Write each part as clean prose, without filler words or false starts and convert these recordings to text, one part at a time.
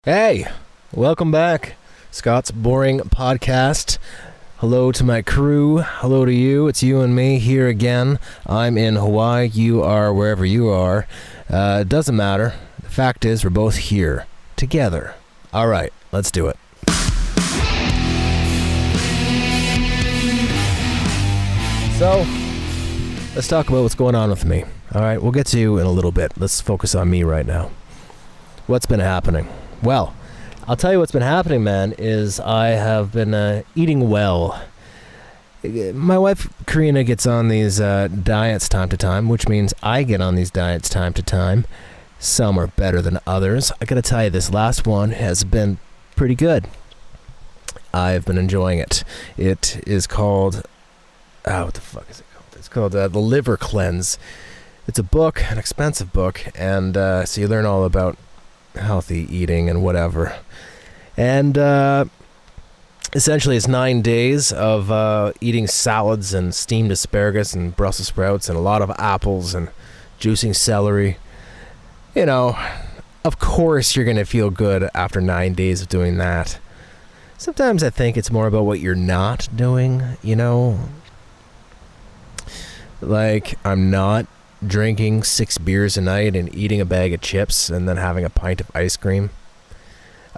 Hey, welcome back. Scott's Boring Podcast. Hello to my crew. Hello to you. It's you and me here again. I'm in Hawaii. You are wherever you are. It doesn't matter. The fact is, we're both here together. All right, let's do it. So, let's talk about what's going on with me. All right, we'll get to you in a little bit. Let's focus on me right now. What's been happening? Well, I'll tell you what's been happening, man, is I have been eating well. My wife, Karina, gets on these diets time to time, which means I get on these diets time to time. Some are better than others. I gotta tell you, this last one has been pretty good. I've been enjoying it. It is called... what the fuck is it called? It's called The Liver Cleanse. It's a book, an expensive book, and so you learn all about healthy eating and whatever. And essentially it's 9 days of eating salads and steamed asparagus and Brussels sprouts and a lot of apples and juicing celery. You know, of course you're going to feel good after 9 days of doing that. Sometimes I think it's more about what you're not doing, you know. Like, I'm not drinking 6 beers a night and eating a bag of chips and then having a pint of ice cream.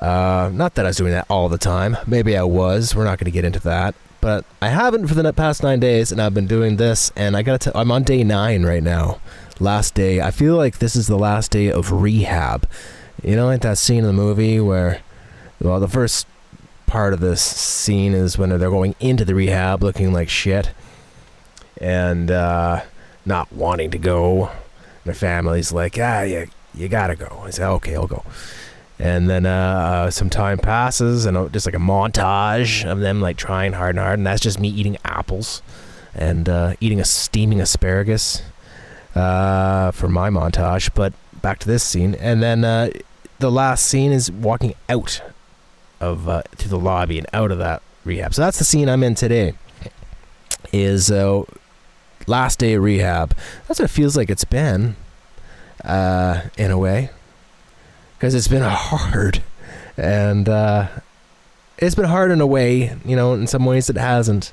Not that I was doing that all the time. Maybe I was. We're not going to get into that. But I haven't for the past 9 days, and I've been doing this, and I'm on day 9 right now. Last day. I feel like this is the last day of rehab. You know, like that scene in the movie where, well, the first part of this scene is when they're going into the rehab looking like shit and not wanting to go. Their family's like, you gotta go. I say, okay, I'll go. And then some time passes, and just like a montage of them like trying hard and hard, and that's just me eating apples and eating a steaming asparagus for my montage. But back to this scene, and then the last scene is walking out of to the lobby and out of that rehab. So that's the scene I'm in today. Is last day of rehab. That's what it feels like it's been, in a way, because it's been hard, and it's been hard in a way, you know. In some ways it hasn't,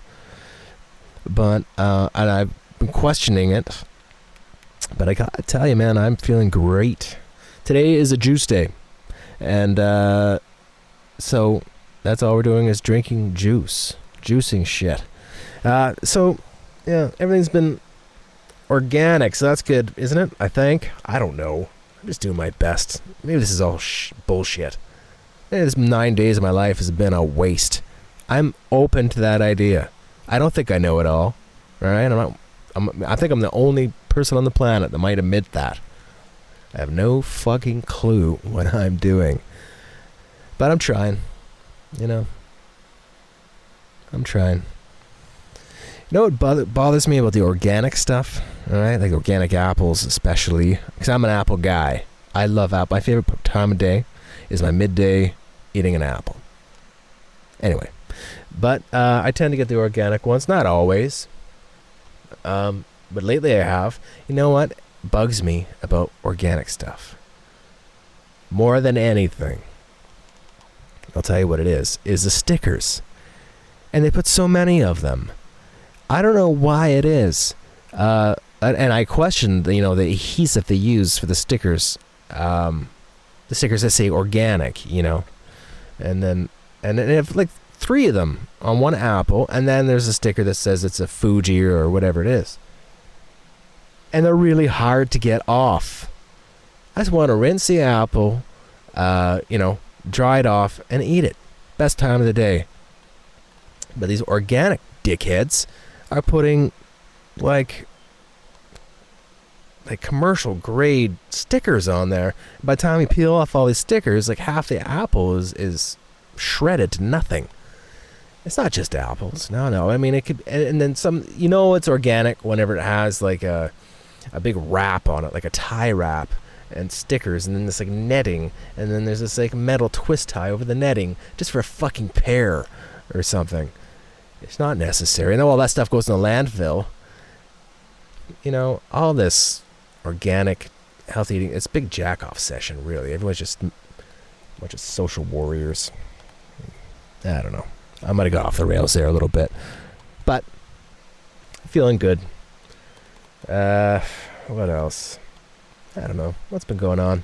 but and I've been questioning it. But I gotta tell you, man, I'm feeling great. Today is a juice day, and so that's all we're doing is drinking juice, juicing shit. So, yeah, everything's been organic, so that's good, isn't it? I think. I don't know. I'm just doing my best. Maybe this is all bullshit. Maybe this 9 days of my life has been a waste. I'm open to that idea. I don't think I know it all. All right? I think I'm the only person on the planet that might admit that. I have no fucking clue what I'm doing. But I'm trying. You know? I'm trying. You know what bothers me about the organic stuff? All right, like organic apples especially, because I'm an apple guy. I love apple. My favorite time of day is my midday eating an apple. Anyway, but I tend to get the organic ones, not always. But lately I have. You know what bugs me about organic stuff? More than anything, I'll tell you what it is the stickers. And they put so many of them. I don't know why it is. And I questioned, you know, the adhesive they use for the stickers. The stickers that say organic, you know. And then they have like 3 of them on one apple. And then there's a sticker that says it's a Fuji or whatever it is. And they're really hard to get off. I just want to rinse the apple, you know, dry it off and eat it. Best time of the day. But these organic dickheads are putting like commercial grade stickers on there. By the time you peel off all these stickers, like half the apple is shredded to nothing. It's not just apples. No. I mean, it could, and then some, you know, it's organic whenever it has like a big wrap on it, like a tie wrap and stickers, and then this like netting, and then there's this like metal twist tie over the netting just for a fucking pear or something. It's not necessary. And then all that stuff goes in the landfill. You know, all this organic, healthy eating, it's a big jack-off session, really. Everyone's just Bunch of social warriors. I don't know. I might have got off the rails there a little bit. But, feeling good. What else? I don't know. What's been going on?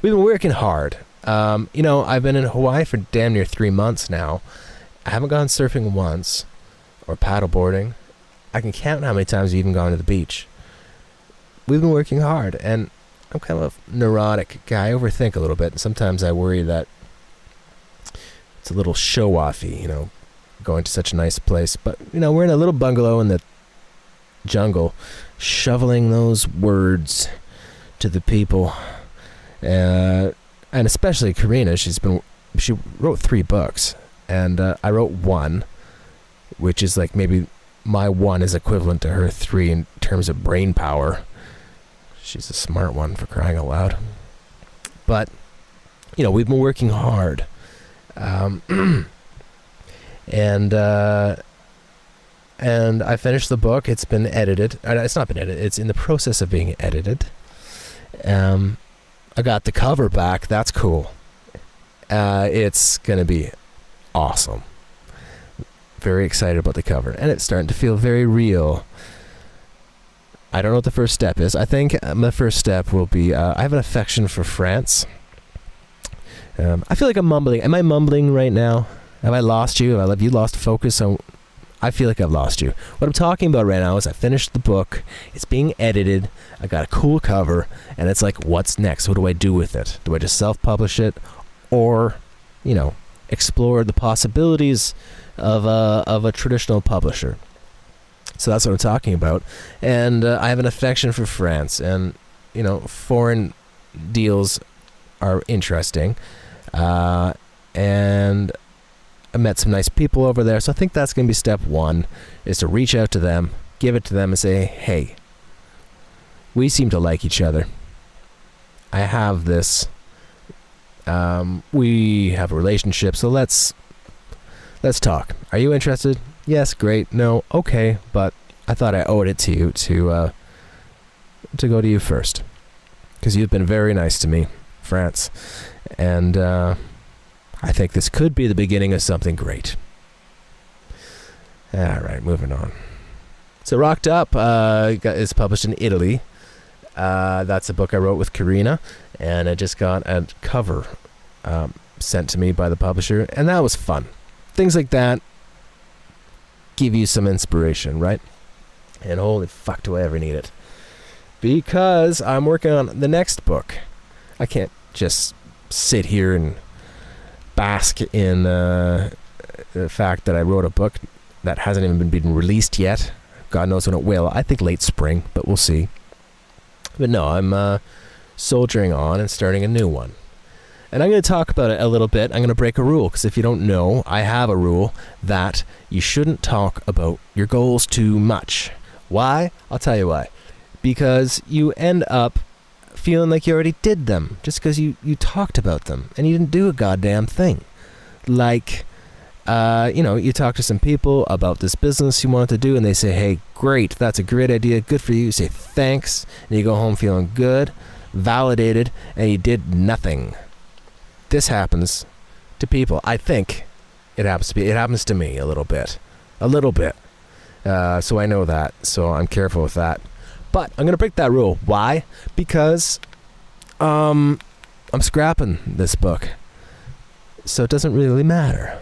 We've been working hard. I've been in Hawaii for damn near 3 months now. I haven't gone surfing once. Or paddleboarding. I can count how many times we've even gone to the beach. We've been working hard, and I'm kind of a neurotic guy. I overthink a little bit, and sometimes I worry that it's a little show-offy, going to such a nice place. But, we're in a little bungalow in the jungle, shoveling those words to the people. And especially Karina, she wrote 3 books, and I wrote 1, which is like maybe my 1 is equivalent to her 3 in terms of brain power. She's a smart one, for crying out loud. But, we've been working hard. And I finished the book. It's been edited. It's not been edited. It's in the process of being edited. I got the cover back. That's cool. It's going to be awesome. Very excited about the cover. And it's starting to feel very real. I don't know what the first step is. I think my first step will be, I have an affection for France. I feel like I'm mumbling. Am I mumbling right now? Have I lost you? Have you lost focus? I feel like I've lost you. What I'm talking about right now is I finished the book. It's being edited. I got a cool cover. And it's like, what's next? What do I do with it? Do I just self-publish it? Or, explore the possibilities of a traditional publisher? So that's what I'm talking about. And I have an affection for France. And, foreign deals are interesting. And I met some nice people over there. So I think that's going to be step 1, is to reach out to them, give it to them and say, hey, we seem to like each other. I have this. We have a relationship. So let's talk. Are you interested? Yes, great. No, okay, but I thought I owed it to you to go to you first, because you've been very nice to me, France, and I think this could be the beginning of something great. All right, moving on. So Rocked Up is published in Italy. That's a book I wrote with Karina, and I just got a cover sent to me by the publisher, and that was fun. Things like that give you some inspiration, right? And holy fuck, do I ever need it. Because I'm working on the next book. I can't just sit here and bask in the fact that I wrote a book that hasn't even been released yet. God knows when it will. I think late spring, but we'll see. But no, I'm soldiering on and starting a new one. And I'm going to talk about it a little bit. I'm going to break a rule, because if you don't know, I have a rule that you shouldn't talk about your goals too much. Why? I'll tell you why. Because you end up feeling like you already did them, just because you talked about them, and you didn't do a goddamn thing. Like, you talk to some people about this business you wanted to do, and they say, hey, great, that's a great idea, good for you. You say thanks, and you go home feeling good, validated, and you did nothing. This happens to people. I think it happens to me a little bit. So I know that, so I'm careful with that. But I'm going to break that rule. Why? Because I'm scrapping this book. So it doesn't really matter.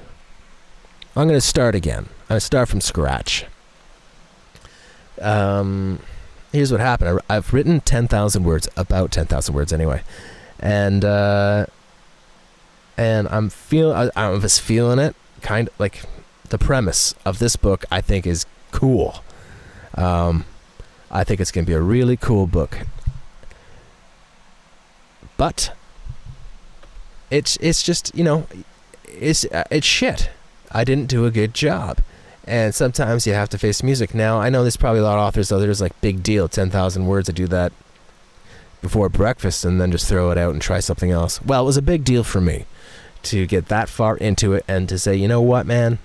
I'm going to start again. I'm going to start from scratch. Here's what happened. I've written 10,000 words, about 10,000 words anyway. And I'm just feeling it. Kind of like the premise of this book, I think, is cool. I think it's going to be a really cool book. But it's just, it's shit. I didn't do a good job. And sometimes you have to face music. Now, I know there's probably a lot of authors, though, there's like big deal, 10,000 words. I do that before breakfast and then just throw it out and try something else. Well, it was a big deal for me to get that far into it and to say, you know what, man?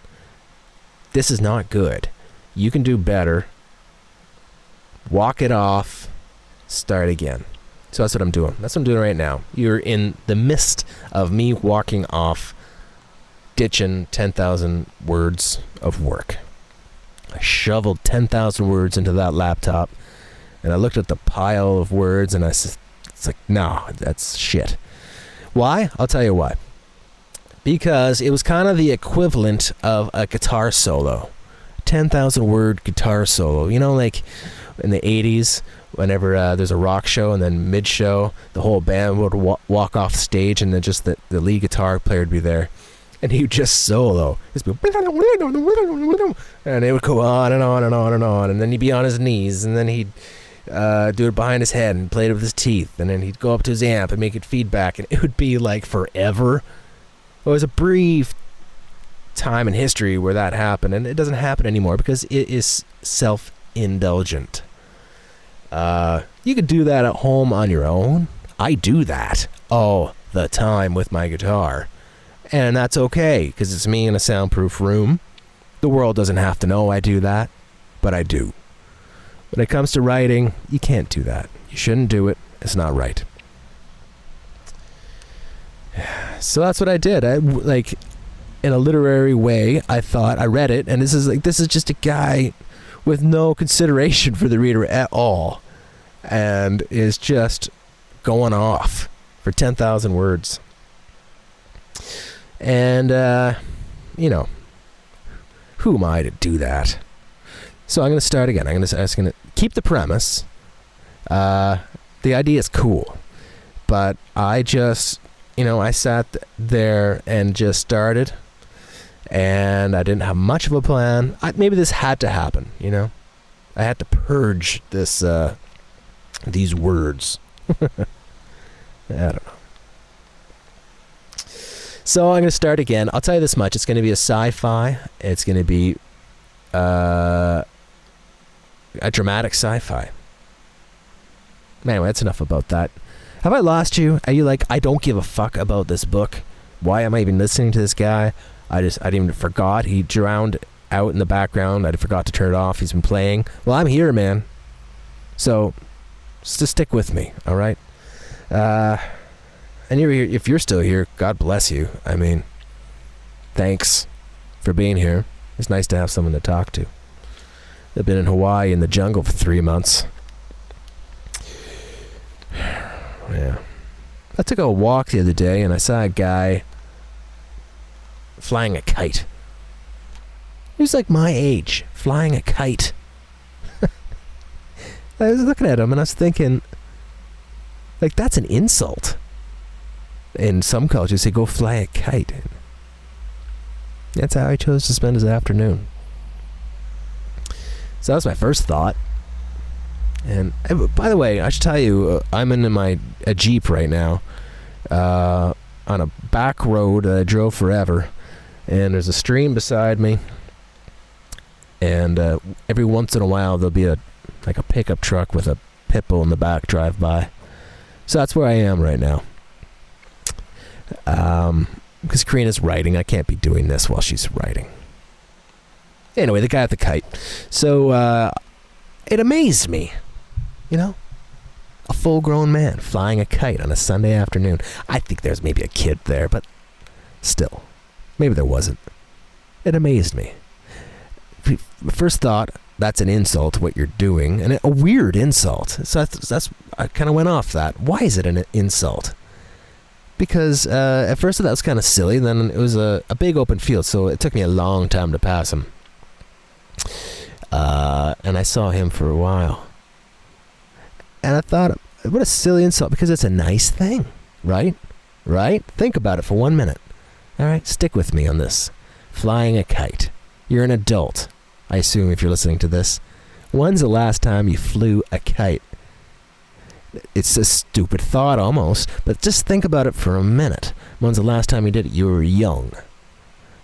This is not good. You can do better. Walk it off. Start again. So that's what I'm doing. That's what I'm doing right now. You're in the midst of me walking off, ditching 10,000 words of work. I shoveled 10,000 words into that laptop, and I looked at the pile of words, and I said, it's like, no, that's shit. Why? I'll tell you why. Because it was kind of the equivalent of a guitar solo. 10,000 word guitar solo. You know, like in the 80s, whenever there's a rock show and then mid-show, the whole band would walk off stage and then just the lead guitar player would be there. And he would just solo. And it would go on and on and on and on. And then he'd be on his knees. And then he'd do it behind his head and play it with his teeth. And then he'd go up to his amp and make it feedback. And it would be like forever. It was a brief time in history where that happened. And it doesn't happen anymore because it is self-indulgent. You could do that at home on your own. I do that all the time with my guitar. And that's okay, because it's me in a soundproof room. The world doesn't have to know I do that, but I do. When it comes to writing, you can't do that. You shouldn't do it. It's not right. So that's what I did. Like, in a literary way, I thought, I read it, and this is just a guy with no consideration for the reader at all, and is just going off for 10,000 words. And, who am I to do that? So I'm going to start again. I'm going to keep the premise. The idea is cool. But I just, I sat there and just started. And I didn't have much of a plan. Maybe this had to happen, I had to purge these words. I don't know. So I'm going to start again. I'll tell you this much. It's going to be a sci-fi. It's going to be a dramatic sci-fi. Anyway, that's enough about that. Have I lost you? Are you like, I don't give a fuck about this book? Why am I even listening to this guy? I didn't even forgot. He drowned out in the background. I forgot to turn it off. He's been playing. Well, I'm here, man. So just stick with me, all right? And you're here, if you're still here, God bless you. I mean, thanks for being here. It's nice to have someone to talk to. I've been in Hawaii in the jungle for 3 months. Yeah. I took a walk the other day and I saw a guy flying a kite. He was like my age, flying a kite. I was looking at him and I was thinking, like, that's an insult. In some cultures, they go fly a kite. That's how I chose to spend his afternoon. So that was my first thought. And by the way, I should tell you, I'm in a Jeep right now, on a back road that I drove forever, and there's a stream beside me, and every once in a while there'll be a pickup truck with a pit bull in the back drive by. So that's where I am right now. Because Karina's writing, I can't be doing this while she's writing. Anyway, the guy with the kite. So, it amazed me, a full-grown man flying a kite on a Sunday afternoon. I think there's maybe a kid there, but still, maybe there wasn't. It amazed me. First thought, that's an insult, what you're doing, and a weird insult. So I kind of went off that. Why is it an insult? Because at first that was kind of silly, then it was a big open field, so it took me a long time to pass him. And I saw him for a while. And I thought, what a silly insult, because it's a nice thing, right? Right? Think about it for 1 minute. All right, stick with me on this. Flying a kite. You're an adult, I assume, if you're listening to this. When's the last time you flew a kite? It's a stupid thought almost, but just think about it for a minute. When's the last time you did it? You were young.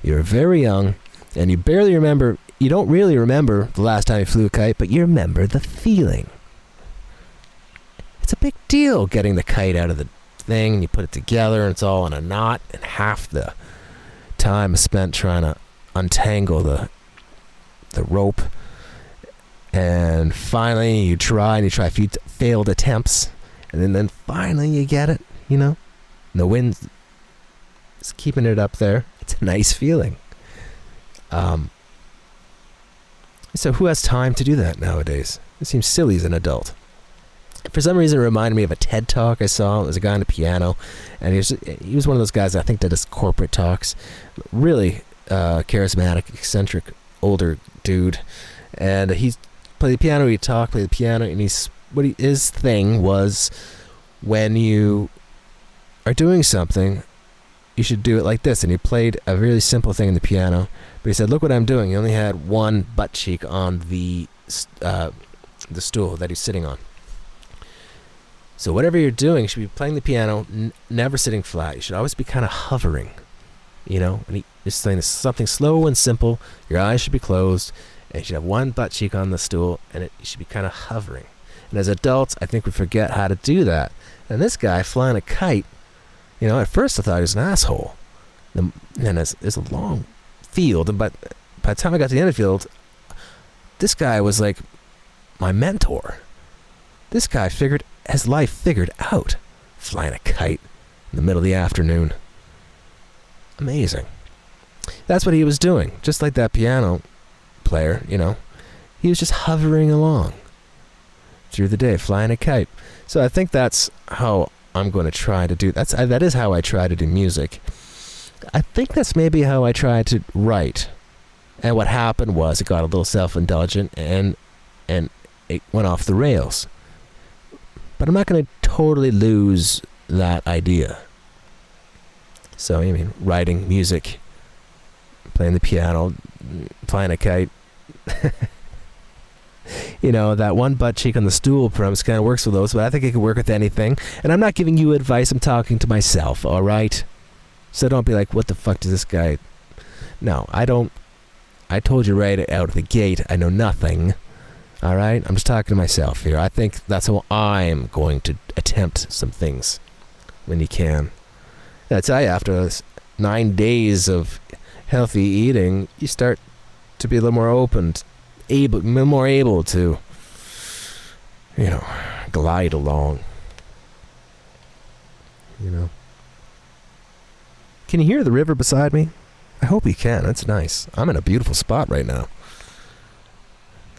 You were very young, and you don't really remember the last time you flew a kite, but you remember the feeling. It's a big deal getting the kite out of the thing, and you put it together, and it's all in a knot, and half the time is spent trying to untangle the rope. And finally, you try a few failed attempts, And then finally you get it, you know? And the wind is keeping it up there. It's a nice feeling. So who has time to do that nowadays? It seems silly as an adult. For some reason, it reminded me of a TED Talk I saw. It was a guy on a piano, and he was one of those guys I think that does corporate talks. Really charismatic, eccentric, older dude. And he played the piano, he'd talk, play the piano, and his thing was, when you are doing something, you should do it like this. And he played a really simple thing in the piano, but he said, look what I'm doing. He only had one butt cheek on the stool that he's sitting on. So whatever you're doing, you should be playing the piano, never sitting flat. You should always be kind of hovering, you know? And he's saying this something slow and simple. Your eyes should be closed, and you should have one butt cheek on the stool, and you should be kind of hovering. And as adults, I think we forget how to do that. And this guy flying a kite, you know, at first I thought he was an asshole. And it's a long field, but by the time I got to the end of the field, this guy was like my mentor. This guy has life figured out, flying a kite in the middle of the afternoon. Amazing. That's what he was doing, just like that piano player, you know. He was just hovering along through the day, flying a kite. So I think that's how I'm going to try to do that. That is how I try to do music. I think that's maybe how I try to write. And what happened was it got a little self-indulgent and it went off the rails. But I'm not going to totally lose that idea. So, I mean, writing, music, playing the piano, flying a kite. You know, that one butt cheek on the stool premise kind of works with those, but I think it could work with anything. And I'm not giving you advice, I'm talking to myself, all right? So don't be like, what the fuck does this guy... No, I don't... I told you right out of the gate, I know nothing. All right? I'm just talking to myself here. I think that's how I'm going to attempt some things when you can. And I tell you, after 9 days of healthy eating, you start to be a little more open, more able to, you know, glide along. You know. Can you hear the river beside me? I hope you can. That's nice. I'm in a beautiful spot right now.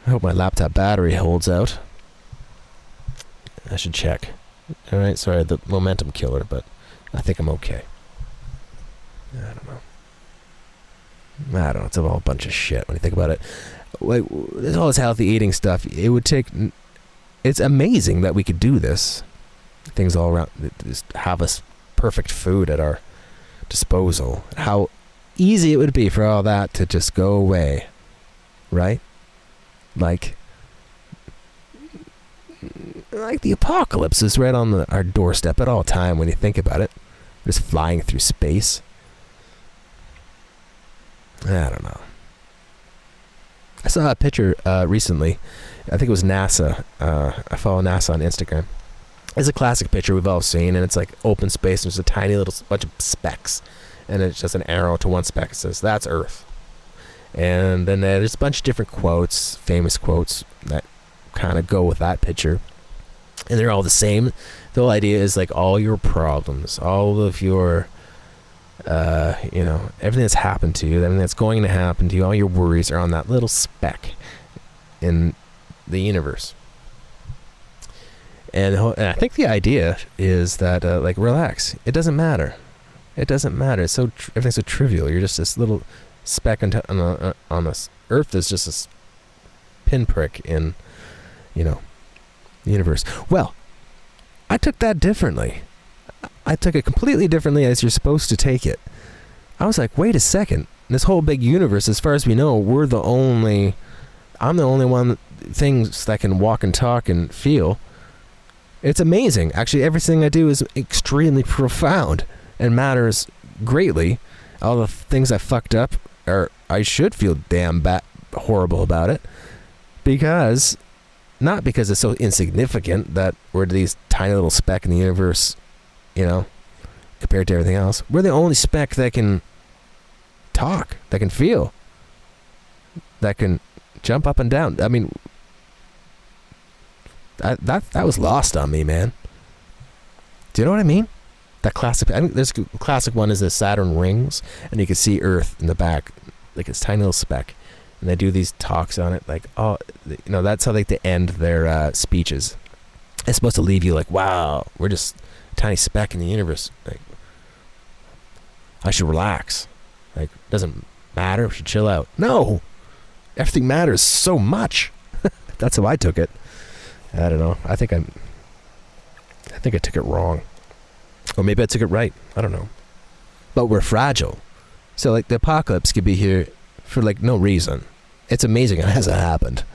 I hope my laptop battery holds out. I should check. Alright, sorry, the momentum killer, but I think I'm okay. I don't know. It's all a bunch of shit when you think about it. Like, there's all this healthy eating stuff. It would take... It's amazing that we could do this. Things all around... Just have us perfect food at our disposal. How easy it would be for all that to just go away. Right? Like the apocalypse is right on our doorstep at all time when you think about it. Just flying through space. I don't know. I saw a picture recently. I think it was NASA. I follow NASA on Instagram. It's a classic picture we've all seen, and it's like open space. And there's a tiny little bunch of specks, and it's just an arrow to one speck. It says, that's Earth. And then there's a bunch of different quotes, famous quotes, that kind of go with that picture. And they're all the same. The whole idea is like all your problems, all of your, you know, everything that's happened to you, everything that's going to happen to you, all your worries are on that little speck in the universe. And I think the idea is that, like, relax. It doesn't matter. It doesn't matter. It's so everything's so trivial. You're just this little speck on this Earth is just a pinprick in, you know, the universe. Well, I took that differently. I took it completely differently as you're supposed to take it. I was like, wait a second. This whole big universe, as far as we know, I'm the only one things that can walk and talk and feel. It's amazing. Actually, everything I do is extremely profound and matters greatly. All the things I fucked up, I should feel damn horrible about it, not because it's so insignificant that we're these tiny little speck in the universe, you know, compared to everything else. We're the only speck that can talk, that can feel, that can jump up and down. I mean, that was lost on me, man. Do you know what I mean? That classic. I think there's a classic one is the Saturn rings, and you can see Earth in the back, like it's tiny little speck. And they do these talks on it, like, oh, you know, that's how they end their speeches. It's supposed to leave you like, wow, we're just a tiny speck in the universe. Like, I should relax. Like, doesn't matter. We should chill out. No, everything matters so much. That's how I took it. I don't know. I think I took it wrong, or maybe I took it right. I don't know. But we're fragile, so like the apocalypse could be here for like no reason. It's amazing it hasn't happened,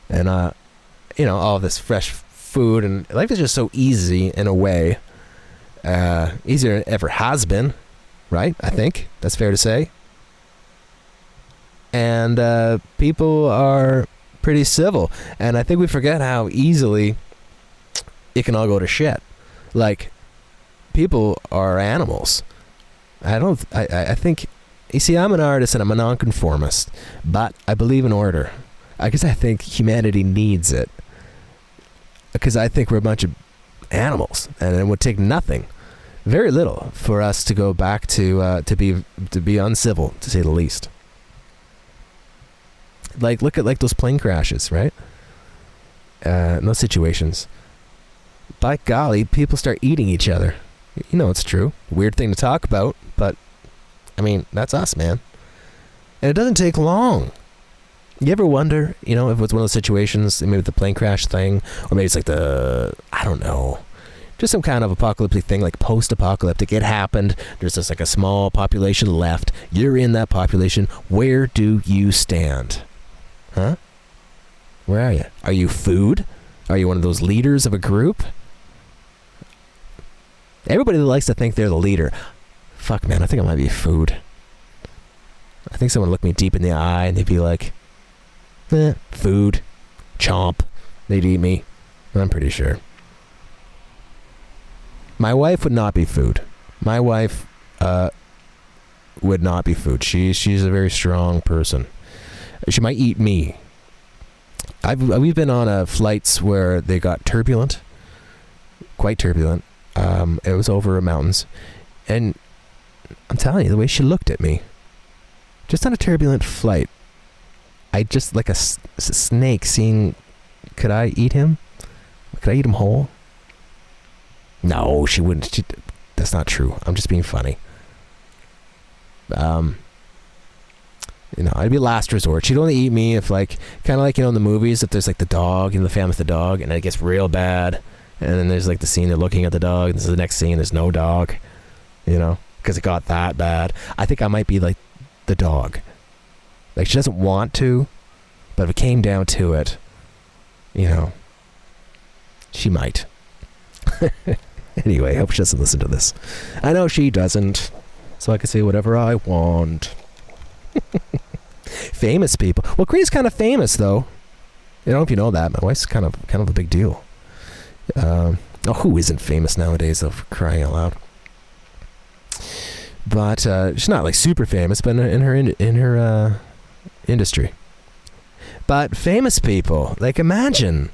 and you know, all this fresh food and life is just so easy in a way, easier than it ever has been, right? I think that's fair to say. And people are pretty civil, and I think we forget how easily it can all go to shit. Like, people are animals. I think, you see, I'm an artist and I'm a nonconformist, but I believe in order. I guess I think humanity needs it, because I think we're a bunch of animals, and it would take nothing, very little, for us to go back to be uncivil, to say the least. Like, look at like those plane crashes, right? In those situations, by golly, people start eating each other. You know, it's true. Weird thing to talk about, but I mean, that's us, man. And it doesn't take long. You ever wonder, you know, if it's one of those situations, maybe the plane crash thing, or maybe it's like I don't know, just some kind of apocalyptic thing, like post-apocalyptic. It happened. There's just like a small population left. You're in that population. Where do you stand? Huh? Where are you? Are you food? Are you one of those leaders of a group? Everybody likes to think they're the leader. Fuck, man, I think I might be food. I think someone would look me deep in the eye and they'd be like, food, chomp. They'd eat me. I'm pretty sure. My wife would not be food. My wife would not be food. She's a very strong person. She might eat me. We've been on flights where they got turbulent, quite turbulent. It was over mountains, and I'm telling you, the way she looked at me, just on a turbulent flight, I just like a snake seeing, could I eat him? Could I eat him whole? No, she wouldn't. That's not true. I'm just being funny. You know, I'd be last resort. She'd only eat me if, like, kind of like, you know, in the movies, if there's like the dog, you know, the family with the dog, and it gets real bad, and then there's like the scene they're looking at the dog, and this is the next scene, there's no dog, you know, because it got that bad. I think I might be like the dog. Like, she doesn't want to, but if it came down to it, you know, she might. Anyway, I hope she doesn't listen to this. I know she doesn't, so I can say whatever I want. Famous people. Well, Korea's kind of famous, though. I don't know if you know that. My wife's kind of a big deal. Who isn't famous nowadays, though, for crying out loud? But she's not like super famous, but in her industry. But famous people, like, imagine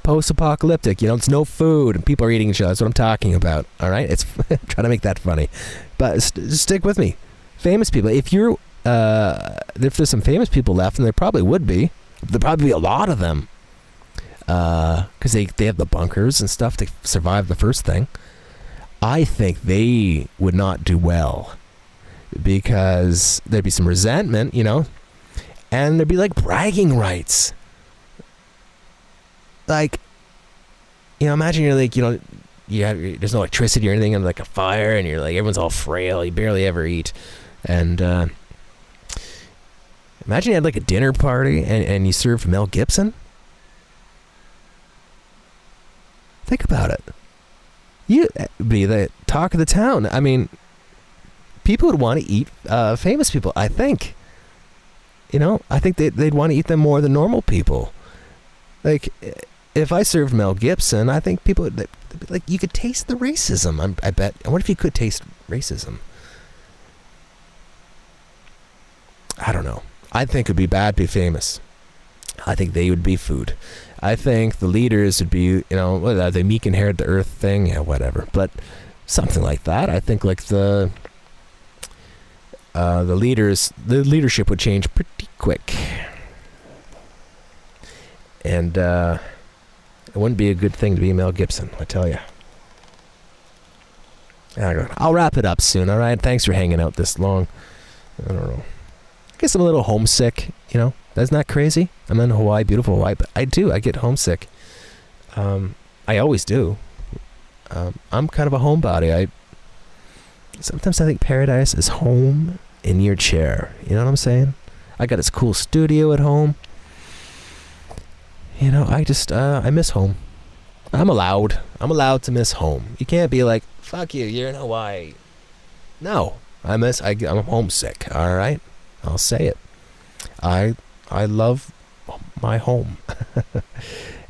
post-apocalyptic. You know, it's no food and people are eating each other. That's what I'm talking about. All right, it's trying to make that funny, but just stick with me. Famous people. If there's some famous people left, and there probably would be. There'd probably be a lot of them, because they have the bunkers and stuff to survive the first thing. I think they would not do well, because there'd be some resentment, you know, and there'd be like bragging rights. Like, you know, imagine you're like, you know, there's no electricity or anything, and like a fire, and you're like, everyone's all frail, you barely ever eat, and imagine you had like a dinner party and you served Mel Gibson. Think about it. You'd be the talk of the town. I mean, people would want to eat famous people, I think. You know, I think they'd want to eat them more than normal people. Like, if I served Mel Gibson, I think people would, like, you could taste the racism. I bet. I wonder if you could taste racism. I don't know. I think it'd be bad to be famous. I think they would be food. I think the leaders would be, the meek inherit the earth thing, yeah, whatever. But something like that. I think like the leadership would change pretty quick, and it wouldn't be a good thing to be Mel Gibson, I tell you. I'll wrap it up soon. All right. Thanks for hanging out this long. I don't know. I guess I'm a little homesick. That's not crazy. I'm in Hawaii, beautiful Hawaii, but I get homesick. I always do. I'm kind of a homebody. Sometimes I think paradise is home in your chair. You know what I'm saying? I got this cool studio at home. I miss home. I'm allowed to miss home. You can't be like, fuck you, you're in Hawaii. No, I'm homesick, all right? I'll say it. I love my home.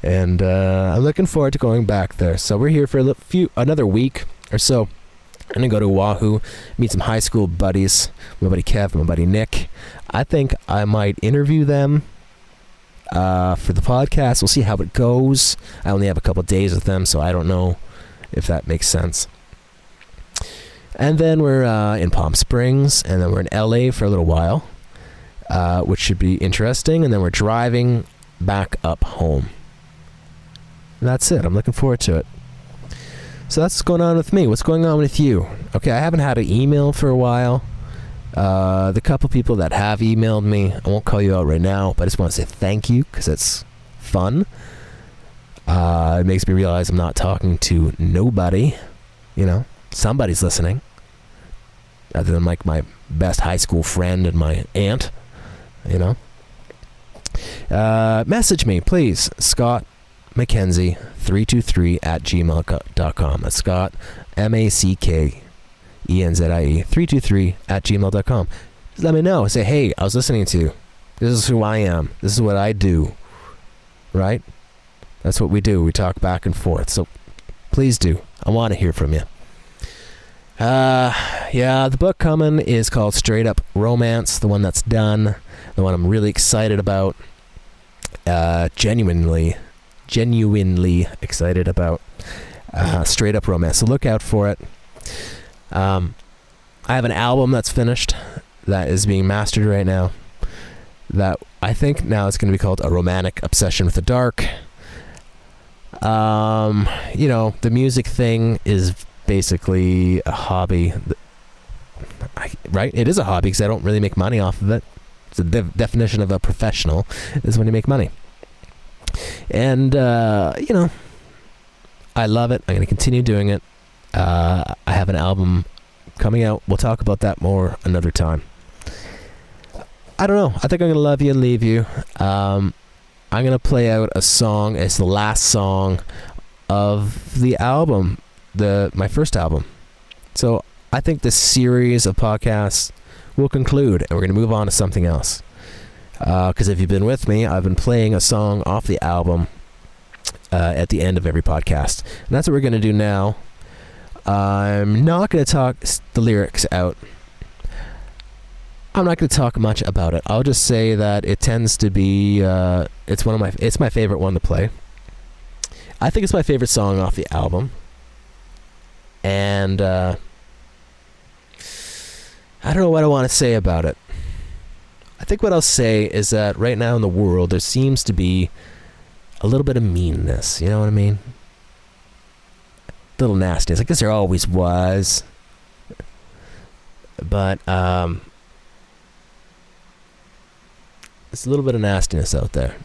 And I'm looking forward to going back there. So we're here for another week or so. I'm going to go to Oahu, meet some high school buddies, my buddy Kev, my buddy Nick. I think I might interview them for the podcast. We'll see how it goes. I only have a couple days with them, so I don't know if that makes sense. And then we're in Palm Springs, and then we're in LA for a little while, which should be interesting. And then we're driving back up home. And that's it. I'm looking forward to it. So that's what's going on with me. What's going on with you? Okay, I haven't had an email for a while. The couple people that have emailed me, I won't call you out right now, but I just want to say thank you because it's fun. It makes me realize I'm not talking to nobody. Somebody's listening. Other than like my best high school friend and my aunt. Message me, please. Scott McKenzie 323@gmail.com. That's Scott MacKenzie 323@gmail.com. Just let me know. Say, hey, I was listening to you. This is who I am. This is what I do. Right? That's what we do. We talk back and forth. So please do. I want to hear from you. The book coming is called Straight Up Romance, the one that's done, the one I'm really excited about. Genuinely excited about. Straight Up Romance. So look out for it. I have an album that's finished that is being mastered right now that I think now it's going to be called A Romantic Obsession with the Dark. The music thing is basically a hobby. Right? It is a hobby because I don't really make money off of it. So the definition of a professional is when you make money. And, I love it. I'm going to continue doing it. I have an album coming out. We'll talk about that more another time. I don't know. I think I'm going to love you and leave you. I'm going to play out a song. It's the last song of the album, my first album. So I think this series of podcasts will conclude, and we're going to move on to something else. Because if you've been with me, I've been playing a song off the album at the end of every podcast. And that's what we're going to do now. I'm not going to talk the lyrics out. I'm not going to talk much about it. I'll just say that it tends to be it's my favorite one to play. I think it's my favorite song off the album. And I don't know what I want to say about it. I think what I'll say is that right now in the world there seems to be a little bit of meanness, you know what I mean? A little nastiness. I guess there always was. But there's a little bit of nastiness out there.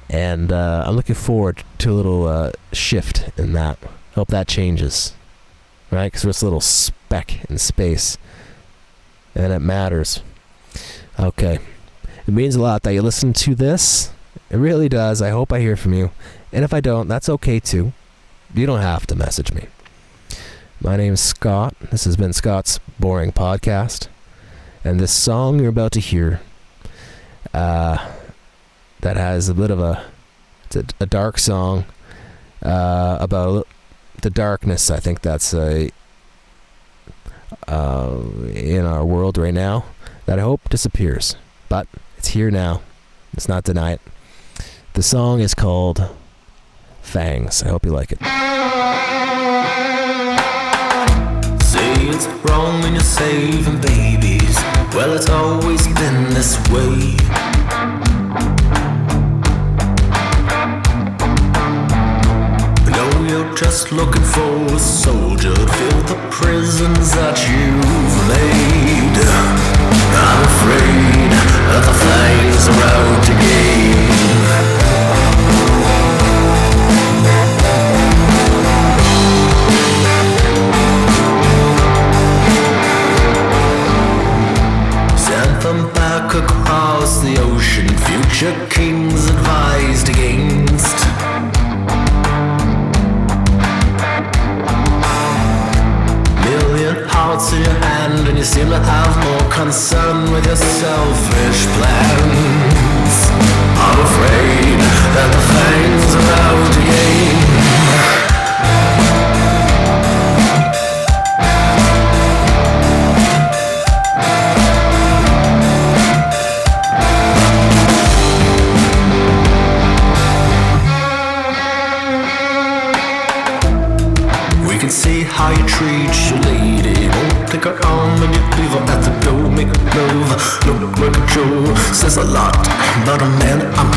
And I'm looking forward to a little shift in that. Hope that changes. Right? Because we're just a little speck in space. And it matters. Okay. It means a lot that you listen to this. It really does. I hope I hear from you. And if I don't, that's okay too. You don't have to message me. My name is Scott. This has been Scott's Boring Podcast. And this song you're about to hear that has a bit of it's a dark song about the darkness. I think that's in our world right now that I hope disappears. But it's here now. Let's not deny it. The song is called Fangs. I hope you like it. Say it's wrong when you're saving babies. Well, it's always been this way. No, you're just looking for a soldier to fill the prisons that you've made. I'm afraid that the flames are out to gain. Sent them back across the ocean, future kings advised against. Million hearts in your hand, and you seem to have more concern with your selfish plans. I'm afraid that the fangs are out again. See how you treat your lady. Won't take her arm when you leave her at the door. Make a move, look like a Joe. Says a lot about a man I'm